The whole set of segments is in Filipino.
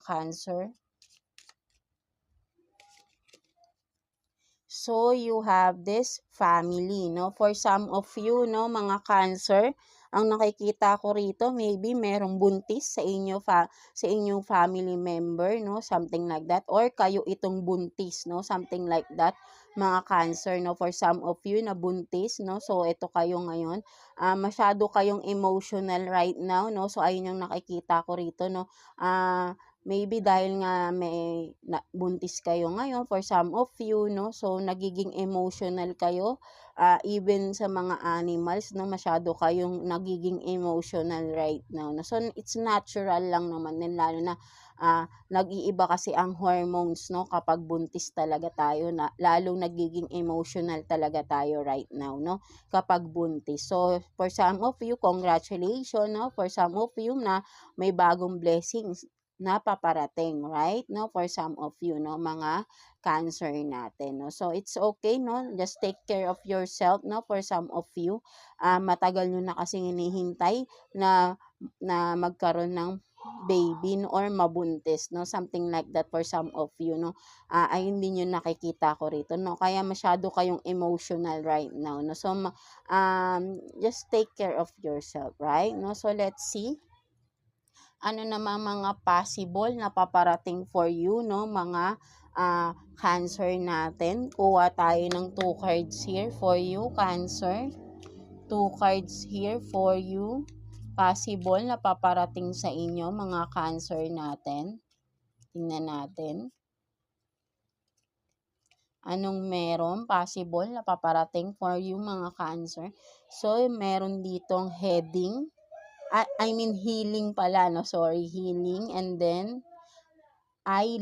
Cancer. So, you have this family, no? For some of you, no, mga Cancer, ang nakikita ko rito, maybe merong buntis sa sa inyong family member, no? Something like that. Or kayo itong buntis, no? Something like that, mga Cancer, no? For some of you na buntis, no? So, ito kayo ngayon. Masyado kayong emotional right now, no? So, ayun yung nakikita ko rito, no? Maybe dahil nga buntis kayo ngayon for some of you, no? So, nagiging emotional kayo. Even sa mga animals, no? Masyado kayong nagiging emotional right now. No? So, it's natural lang naman din, lalo na nag-iiba kasi ang hormones, no? Kapag buntis talaga tayo, lalong nagiging emotional talaga tayo right now, no? Kapag buntis. So, for some of you, congratulations, no? For some of you na may bagong blessings na paparating, right? No, for some of you, no, mga Cancer natin, no. So it's okay, no. Just take care of yourself, no, for some of you. Matagal nyo na kasi hinihintay na magkaroon ng baby, no, or mabuntis, no, something like that for some of you, no. Ay hindi nyo nakikita ko rito, no. Kaya masyado kayong emotional right now, no. So just take care of yourself, right? No. So let's see ano naman mga possible na paparating for you, no, mga Cancer natin. Kuha tayo ng 2 cards here for you, Cancer. 2 cards here for you. Possible na paparating sa inyo, mga Cancer natin. Tingnan natin. Anong meron possible na paparating for you, mga Cancer? So, meron ditong heading. I mean healing pala, no? Sorry, healing. And then,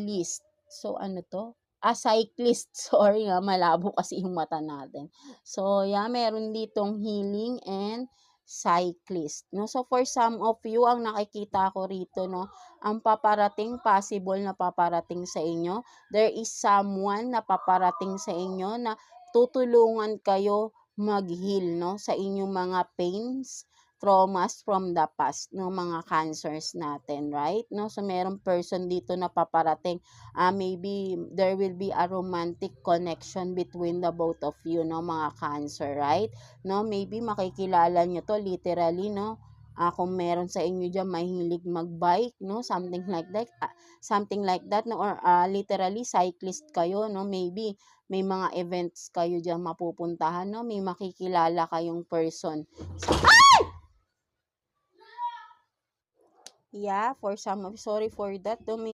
list. So, ano to? Cyclist. Sorry nga, malabo kasi yung mata natin. So, yeah, meron ditong healing and cyclist. No? So, for some of you, ang nakikita ko rito, no, ang paparating, possible na paparating sa inyo, there is someone na paparating sa inyo na tutulungan kayo mag-heal, no, sa inyong mga pains, traumas from the past, no, mga Cancers natin, right? No, so merong person dito na paparating. Maybe there will be a romantic connection between the both of you, no, mga Cancer, right? No, maybe makikilala nyo to literally, no. Kung meron sa inyo dyan mahilig magbike, no, something like that, no, or literally cyclist kayo, no, maybe may mga events kayo dyan mapupuntahan, no, may makikilala kayong person. Yeah, for some of, sorry for that,